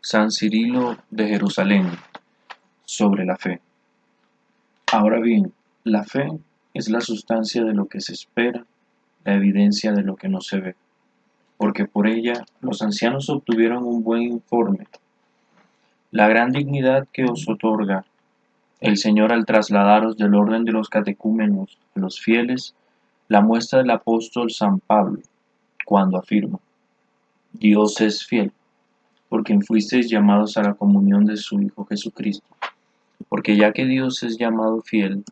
San Cirilo de Jerusalén, sobre la fe. Ahora bien, la fe es la sustancia de lo que se espera, la evidencia de lo que no se ve, porque por ella los ancianos obtuvieron un buen informe. La gran dignidad que os otorga el Señor al trasladaros del orden de los catecúmenos a los fieles, la muestra el apóstol San Pablo, cuando afirma: Dios es fiel, por quien fuisteis llamados a la comunión de su Hijo Jesucristo. Porque ya que Dios es llamado fiel,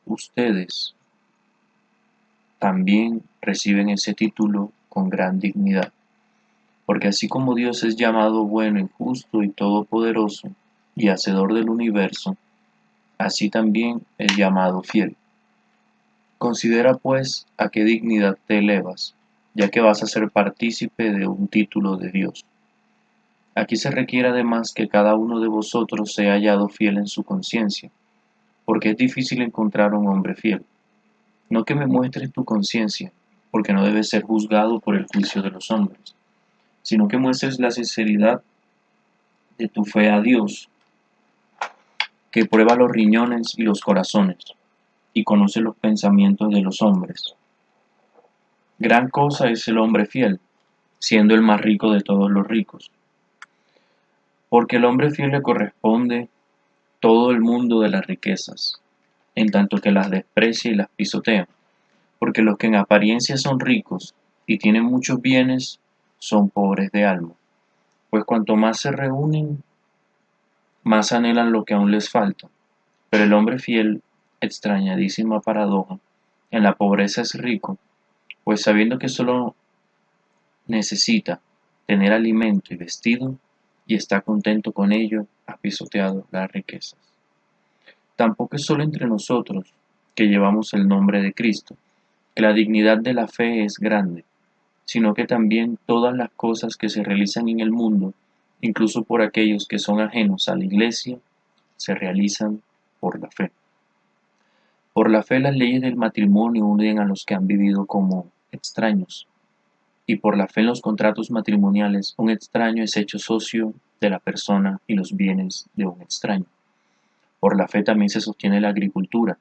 ustedes también reciben ese título con gran dignidad. Porque así como Dios es llamado bueno y justo y todopoderoso y hacedor del universo, así también es llamado fiel. Considera pues a qué dignidad te elevas, ya que vas a ser partícipe de un título de Dios. Aquí se requiere además que cada uno de vosotros sea hallado fiel en su conciencia, porque es difícil encontrar un hombre fiel. No que me muestres tu conciencia, porque no debes ser juzgado por el juicio de los hombres, sino que muestres la sinceridad de tu fe a Dios, que prueba los riñones y los corazones, y conoce los pensamientos de los hombres. Gran cosa es el hombre fiel, siendo el más rico de todos los ricos, porque el hombre fiel le corresponde todo el mundo de las riquezas, en tanto que las desprecia y las pisotea, porque los que en apariencia son ricos y tienen muchos bienes son pobres de alma, pues cuanto más se reúnen, más anhelan lo que aún les falta. Pero el hombre fiel, extrañadísima paradoja, en la pobreza es rico, pues sabiendo que solo necesita tener alimento y vestido, y está contento con ello, ha pisoteado las riquezas. Tampoco es solo entre nosotros, que llevamos el nombre de Cristo, que la dignidad de la fe es grande, sino que también todas las cosas que se realizan en el mundo, incluso por aquellos que son ajenos a la Iglesia, se realizan por la fe. Por la fe las leyes del matrimonio unen a los que han vivido como extraños, y por la fe en los contratos matrimoniales un extraño es hecho socio de la persona y los bienes de un extraño. Por la fe también se sostiene la agricultura,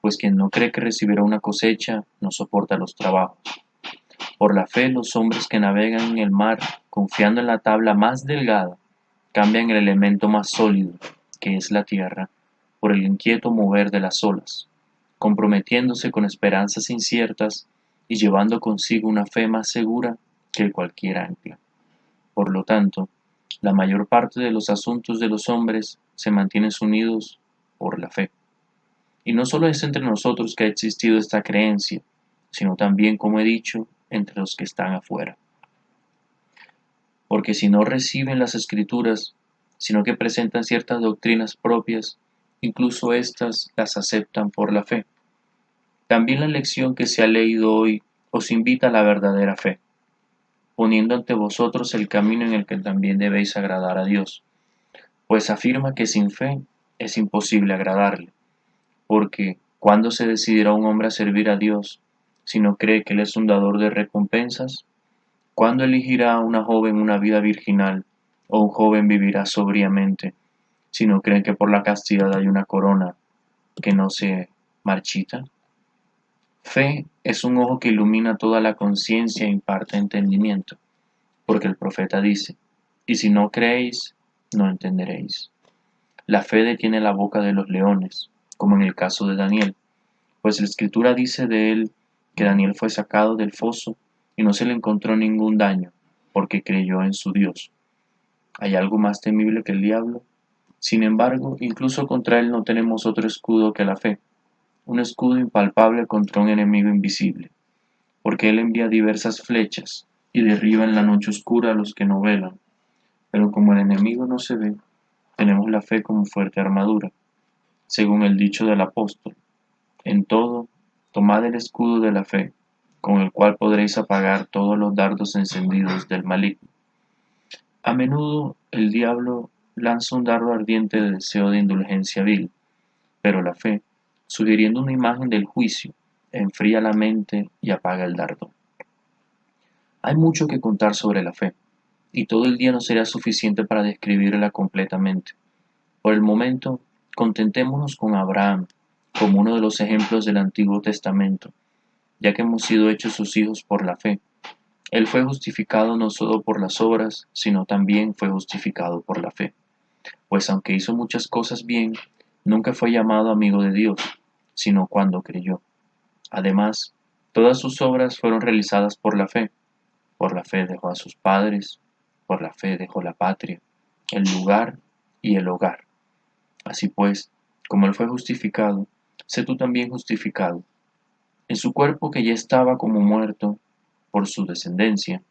pues quien no cree que recibirá una cosecha no soporta los trabajos. Por la fe los hombres que navegan en el mar, confiando en la tabla más delgada, cambian el elemento más sólido, que es la tierra, por el inquieto mover de las olas, comprometiéndose con esperanzas inciertas y llevando consigo una fe más segura que cualquier ancla. Por lo tanto, la mayor parte de los asuntos de los hombres se mantienen unidos por la fe. Y no solo es entre nosotros que ha existido esta creencia, sino también, como he dicho, entre los que están afuera. Porque si no reciben las escrituras, sino que presentan ciertas doctrinas propias, incluso éstas las aceptan por la fe. También la lección que se ha leído hoy os invita a la verdadera fe, poniendo ante vosotros el camino en el que también debéis agradar a Dios, pues afirma que sin fe es imposible agradarle, porque ¿cuándo se decidirá un hombre a servir a Dios si no cree que Él es un dador de recompensas? ¿Cuándo elegirá a una joven una vida virginal o un joven vivirá sobriamente si no creen que por la castidad hay una corona que no se marchita? Fe es un ojo que ilumina toda la conciencia e imparte entendimiento, porque el profeta dice: y si no creéis, no entenderéis. La fe detiene la boca de los leones, como en el caso de Daniel, pues la escritura dice de él que Daniel fue sacado del foso y no se le encontró ningún daño, porque creyó en su Dios. ¿Hay algo más temible que el diablo? Sin embargo, incluso contra él no tenemos otro escudo que la fe, un escudo impalpable contra un enemigo invisible, porque él envía diversas flechas y derriba en la noche oscura a los que no velan. Pero como el enemigo no se ve, tenemos la fe como fuerte armadura, según el dicho del apóstol: en todo, tomad el escudo de la fe, con el cual podréis apagar todos los dardos encendidos del maligno. A menudo el diablo lanza un dardo ardiente de deseo de indulgencia vil, pero la fe, sugiriendo una imagen del juicio, enfría la mente y apaga el dardo. Hay mucho que contar sobre la fe, y todo el día no sería suficiente para describirla completamente. Por el momento, contentémonos con Abraham como uno de los ejemplos del Antiguo Testamento, ya que hemos sido hechos sus hijos por la fe. Él fue justificado no solo por las obras, sino también fue justificado por la fe, pues aunque hizo muchas cosas bien, nunca fue llamado amigo de Dios, sino cuando creyó. Además, todas sus obras fueron realizadas por la fe dejó a sus padres, por la fe dejó la patria, el lugar y el hogar. Así pues, como él fue justificado, sé tú también justificado. En su cuerpo que ya estaba como muerto por su descendencia,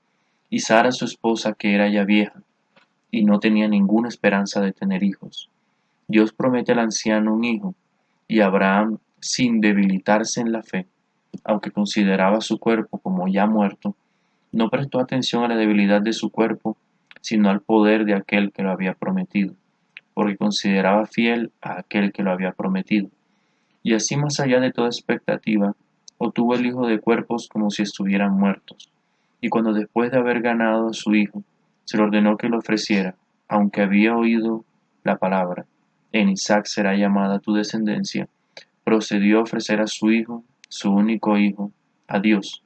y Sara su esposa que era ya vieja, y no tenía ninguna esperanza de tener hijos. Dios promete al anciano un hijo, y Abraham, sin debilitarse en la fe, aunque consideraba su cuerpo como ya muerto, no prestó atención a la debilidad de su cuerpo, sino al poder de aquel que lo había prometido, porque consideraba fiel a aquel que lo había prometido. Y así, más allá de toda expectativa, obtuvo el hijo de cuerpos como si estuvieran muertos. Y cuando después de haber ganado a su hijo, se le ordenó que lo ofreciera, aunque había oído la palabra, en Isaac será llamada tu descendencia, procedió a ofrecer a su hijo, su único hijo, a Dios,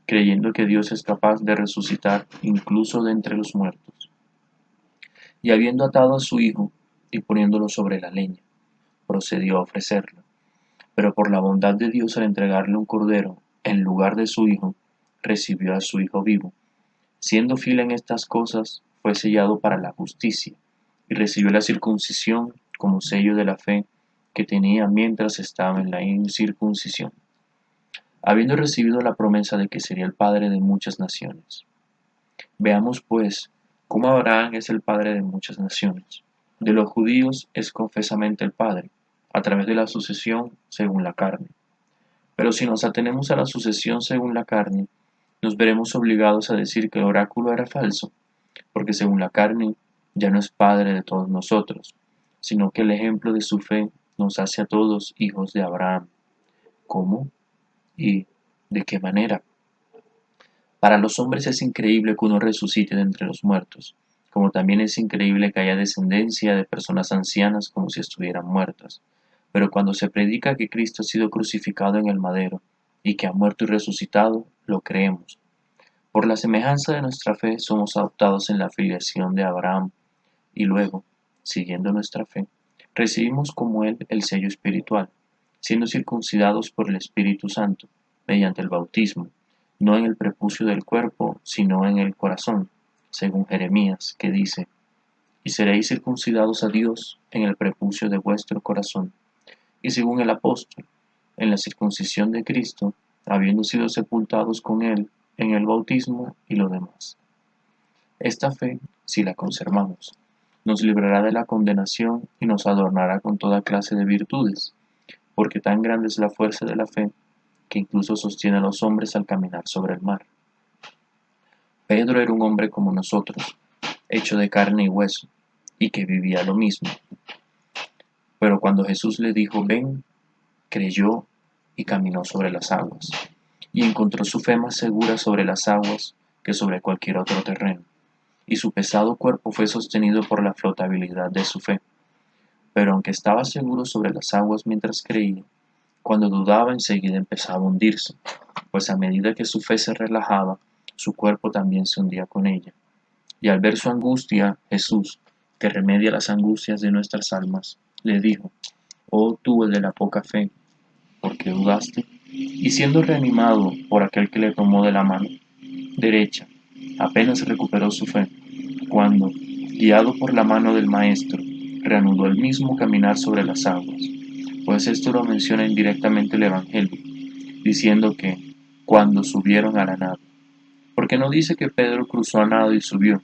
creyendo que Dios es capaz de resucitar incluso de entre los muertos. Y habiendo atado a su hijo y poniéndolo sobre la leña, procedió a ofrecerlo. Pero por la bondad de Dios al entregarle un cordero en lugar de su hijo, recibió a su hijo vivo. Siendo fiel en estas cosas, fue sellado para la justicia, y recibió la circuncisión como sello de la fe que tenía mientras estaba en la incircuncisión, habiendo recibido la promesa de que sería el padre de muchas naciones. Veamos pues cómo Abraham es el padre de muchas naciones. De los judíos es confesamente el padre, a través de la sucesión según la carne. Pero si nos atenemos a la sucesión según la carne, nos veremos obligados a decir que el oráculo era falso, porque según la carne ya no es padre de todos nosotros, sino que el ejemplo de su fe nos hace a todos hijos de Abraham. ¿Cómo? ¿Y de qué manera? Para los hombres es increíble que uno resucite de entre los muertos, como también es increíble que haya descendencia de personas ancianas como si estuvieran muertas. Pero cuando se predica que Cristo ha sido crucificado en el madero y que ha muerto y resucitado, lo creemos. Por la semejanza de nuestra fe somos adoptados en la filiación de Abraham y luego, siguiendo nuestra fe, recibimos como él el sello espiritual, siendo circuncidados por el Espíritu Santo, mediante el bautismo, no en el prepucio del cuerpo, sino en el corazón, según Jeremías, que dice, y seréis circuncidados a Dios en el prepucio de vuestro corazón, y según el apóstol, en la circuncisión de Cristo, habiendo sido sepultados con él en el bautismo y lo demás. Esta fe, si la conservamos, nos librará de la condenación y nos adornará con toda clase de virtudes, porque tan grande es la fuerza de la fe que incluso sostiene a los hombres al caminar sobre el mar. Pedro era un hombre como nosotros, hecho de carne y hueso, y que vivía lo mismo. Pero cuando Jesús le dijo, ven, creyó y caminó sobre las aguas, y encontró su fe más segura sobre las aguas que sobre cualquier otro terreno, y su pesado cuerpo fue sostenido por la flotabilidad de su fe. Pero aunque estaba seguro sobre las aguas mientras creía, cuando dudaba enseguida empezaba a hundirse, pues a medida que su fe se relajaba, su cuerpo también se hundía con ella. Y al ver su angustia, Jesús, que remedia las angustias de nuestras almas, le dijo, oh tú el de la poca fe, ¿por qué dudaste? Y siendo reanimado por aquel que le tomó de la mano derecha, apenas recuperó su fe, cuando, guiado por la mano del Maestro, reanudó el mismo caminar sobre las aguas, pues esto lo menciona indirectamente el Evangelio, diciendo que cuando subieron a la nave, porque no dice que Pedro cruzó a nado y subió,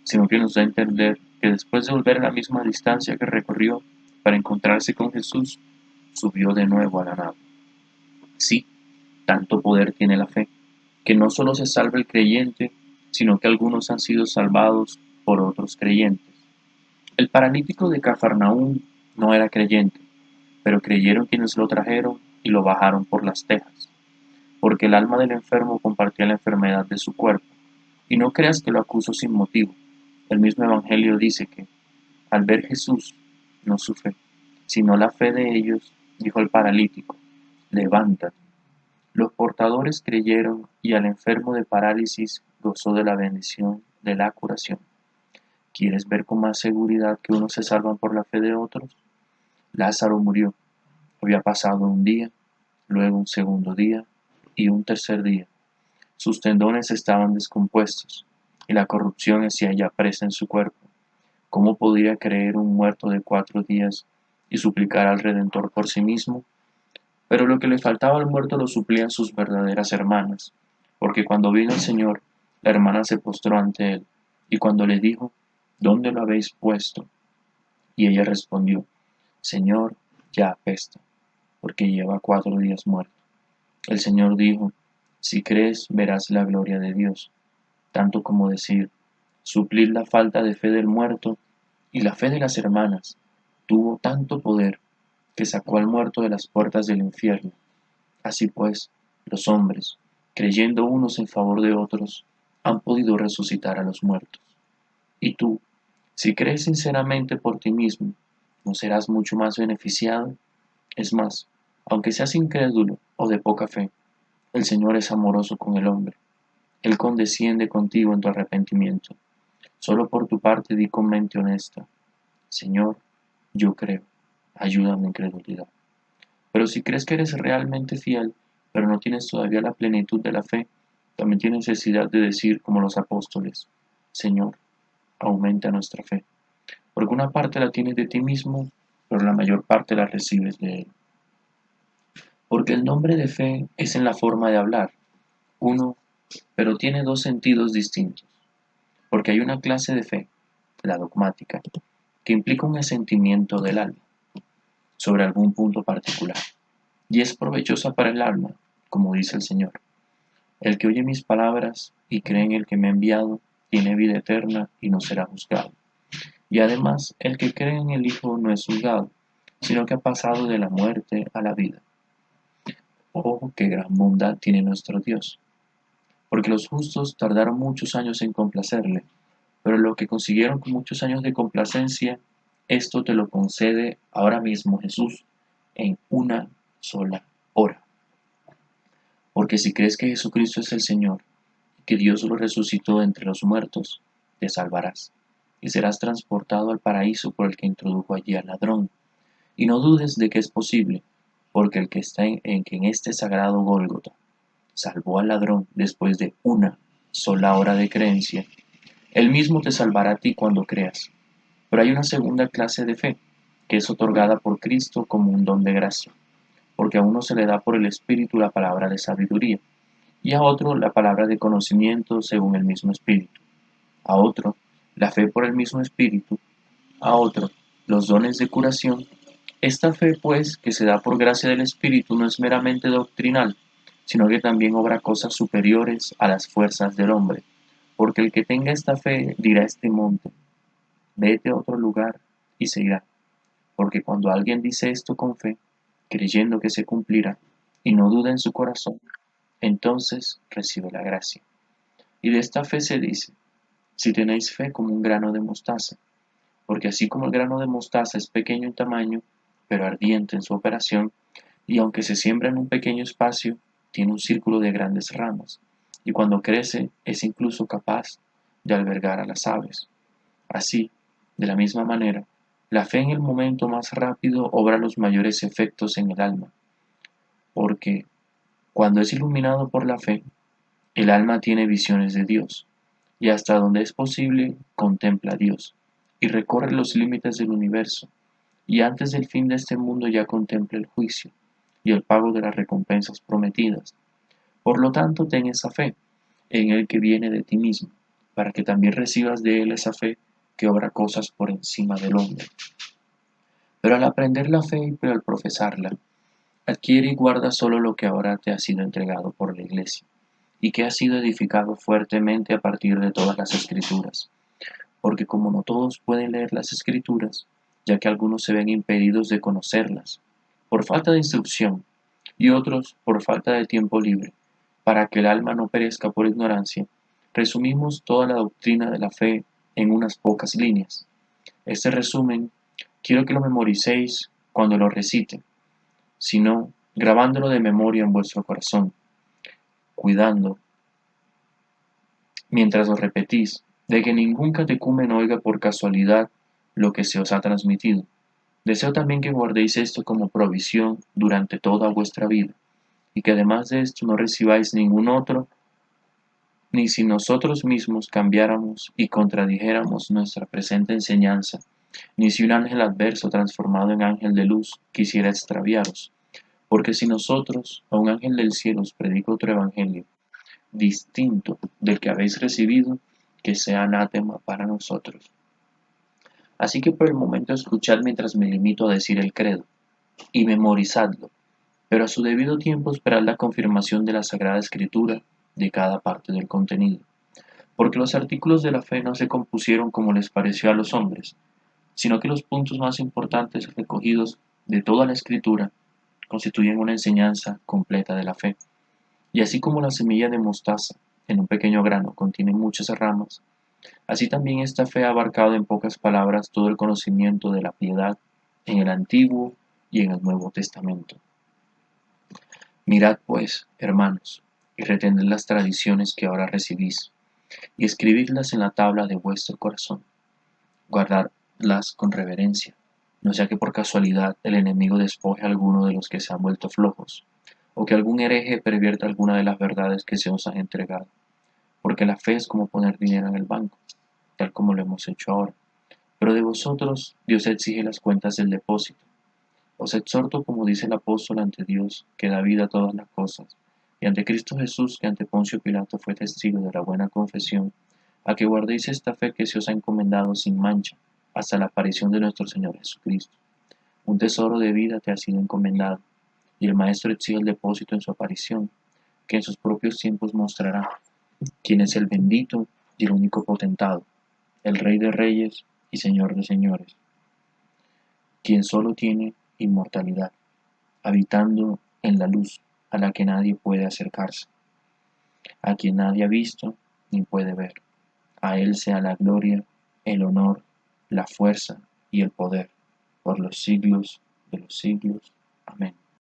sino que nos da a entender que después de volver a la misma distancia que recorrió para encontrarse con Jesús, subió de nuevo a la nave. Sí, tanto poder tiene la fe, que no solo se salva el creyente, sino que algunos han sido salvados por otros creyentes. El paralítico de Cafarnaúm no era creyente, pero creyeron quienes lo trajeron y lo bajaron por las tejas, porque el alma del enfermo compartía la enfermedad de su cuerpo. Y no creas que lo acuso sin motivo, El mismo Evangelio dice que, al ver Jesús, no su fe, sino la fe de ellos, dijo al paralítico, levántate. Los portadores creyeron y al enfermo de parálisis gozó de la bendición de la curación. ¿Quieres ver con más seguridad que unos se salvan por la fe de otros? Lázaro murió. Había pasado un día, luego un segundo día y un tercer día. Sus tendones estaban descompuestos y la corrupción hacía ya presa en su cuerpo. ¿Cómo podría creer un muerto de 4 días y suplicar al Redentor por sí mismo? Pero lo que le faltaba al muerto lo suplían sus verdaderas hermanas, porque cuando vino el Señor, la hermana se postró ante él, y cuando le dijo, ¿dónde lo habéis puesto? Y ella respondió, Señor, ya apesta, porque lleva 4 días muerto. El Señor dijo, si crees, verás la gloria de Dios, tanto como decir, suplir la falta de fe del muerto, y la fe de las hermanas tuvo tanto poder que sacó al muerto de las puertas del infierno. Así pues, los hombres, creyendo unos en favor de otros, han podido resucitar a los muertos. Y tú, si crees sinceramente por ti mismo, ¿no serás mucho más beneficiado? Es más, aunque seas incrédulo o de poca fe, el Señor es amoroso con el hombre. Él condesciende contigo en tu arrepentimiento. Solo por tu parte di con mente honesta, Señor, yo creo, ayúdame en credulidad. Pero si crees que eres realmente fiel, pero no tienes todavía la plenitud de la fe, también tienes necesidad de decir como los apóstoles, Señor, aumenta nuestra fe. Porque una parte la tienes de ti mismo, pero la mayor parte la recibes de Él. Porque el nombre de fe es en la forma de hablar, uno, pero tiene dos sentidos distintos. Porque hay una clase de fe, la dogmática, que implica un asentimiento del alma sobre algún punto particular, y es provechosa para el alma, como dice el Señor. El que oye mis palabras y cree en el que me ha enviado, tiene vida eterna y no será juzgado. Y además, el que cree en el Hijo no es juzgado, sino que ha pasado de la muerte a la vida. Oh, qué gran bondad tiene nuestro Dios, porque los justos tardaron muchos años en complacerle, pero lo que consiguieron con muchos años de complacencia, esto te lo concede ahora mismo Jesús en una sola hora. Porque si crees que Jesucristo es el Señor, y que Dios lo resucitó entre los muertos, te salvarás, y serás transportado al paraíso por el que introdujo allí al ladrón. Y no dudes de que es posible, porque el que está en este sagrado Gólgota salvó al ladrón después de una sola hora de creencia, él mismo te salvará a ti cuando creas. Pero hay una segunda clase de fe, que es otorgada por Cristo como un don de gracia, porque a uno se le da por el Espíritu la palabra de sabiduría, y a otro la palabra de conocimiento según el mismo Espíritu, a otro la fe por el mismo Espíritu, a otro los dones de curación. Esta fe, pues, que se da por gracia del Espíritu no es meramente doctrinal, sino que también obra cosas superiores a las fuerzas del hombre, porque el que tenga esta fe dirá a este monte, vete a otro lugar y se irá, porque cuando alguien dice esto con fe, creyendo que se cumplirá, y no duda en su corazón, entonces recibe la gracia. Y de esta fe se dice, si tenéis fe como un grano de mostaza, porque así como el grano de mostaza es pequeño en tamaño, pero ardiente en su operación, y aunque se siembra en un pequeño espacio, tiene un círculo de grandes ramas, y cuando crece es incluso capaz de albergar a las aves. Así, de la misma manera, la fe en el momento más rápido obra los mayores efectos en el alma, porque cuando es iluminado por la fe, el alma tiene visiones de Dios, y hasta donde es posible contempla a Dios, y recorre los límites del universo, y antes del fin de este mundo ya contempla el juicio y el pago de las recompensas prometidas. Por lo tanto, ten esa fe en el que viene de ti mismo, para que también recibas de él esa fe que obra cosas por encima del hombre. Pero al aprender la fe y al profesarla, adquiere y guarda solo lo que ahora te ha sido entregado por la Iglesia, y que ha sido edificado fuertemente a partir de todas las Escrituras. Porque como no todos pueden leer las Escrituras, ya que algunos se ven impedidos de conocerlas, por falta de instrucción, y otros por falta de tiempo libre, para que el alma no perezca por ignorancia, resumimos toda la doctrina de la fe en unas pocas líneas. Este resumen quiero que lo memoricéis cuando lo recite, sino grabándolo de memoria en vuestro corazón, cuidando, mientras lo repetís, de que ningún catecúmeno oiga por casualidad lo que se os ha transmitido. Deseo también que guardéis esto como provisión durante toda vuestra vida, y que además de esto no recibáis ningún otro, ni si nosotros mismos cambiáramos y contradijéramos nuestra presente enseñanza, ni si un ángel adverso transformado en ángel de luz quisiera extraviaros. Porque si nosotros, a un ángel del cielo, os predico otro evangelio, distinto del que habéis recibido, que sea anátema para nosotros. Así que por el momento escuchad mientras me limito a decir el credo, y memorizadlo, pero a su debido tiempo esperad la confirmación de la Sagrada Escritura de cada parte del contenido. Porque los artículos de la fe no se compusieron como les pareció a los hombres, sino que los puntos más importantes recogidos de toda la Escritura constituyen una enseñanza completa de la fe. Y así como la semilla de mostaza en un pequeño grano contiene muchas ramas, así también esta fe ha abarcado en pocas palabras todo el conocimiento de la piedad en el Antiguo y en el Nuevo Testamento. Mirad pues, hermanos, y retened las tradiciones que ahora recibís, y escribidlas en la tabla de vuestro corazón. Guardadlas con reverencia, no sea que por casualidad el enemigo despoje a alguno de los que se han vuelto flojos, o que algún hereje pervierta alguna de las verdades que se os han entregado. Porque la fe es como poner dinero en el banco, tal como lo hemos hecho ahora. Pero de vosotros Dios exige las cuentas del depósito. Os exhorto, como dice el apóstol, ante Dios, que da vida a todas las cosas, y ante Cristo Jesús, que ante Poncio Pilato fue testigo de la buena confesión, a que guardéis esta fe que se os ha encomendado sin mancha, hasta la aparición de nuestro Señor Jesucristo. Un tesoro de vida te ha sido encomendado, y el Maestro exige el depósito en su aparición, que en sus propios tiempos mostrará quién es el bendito y el único potentado, el Rey de Reyes y Señor de Señores, quien solo tiene inmortalidad, habitando en la luz a la que nadie puede acercarse, a quien nadie ha visto ni puede ver. A Él sea la gloria, el honor, la fuerza y el poder, por los siglos de los siglos. Amén.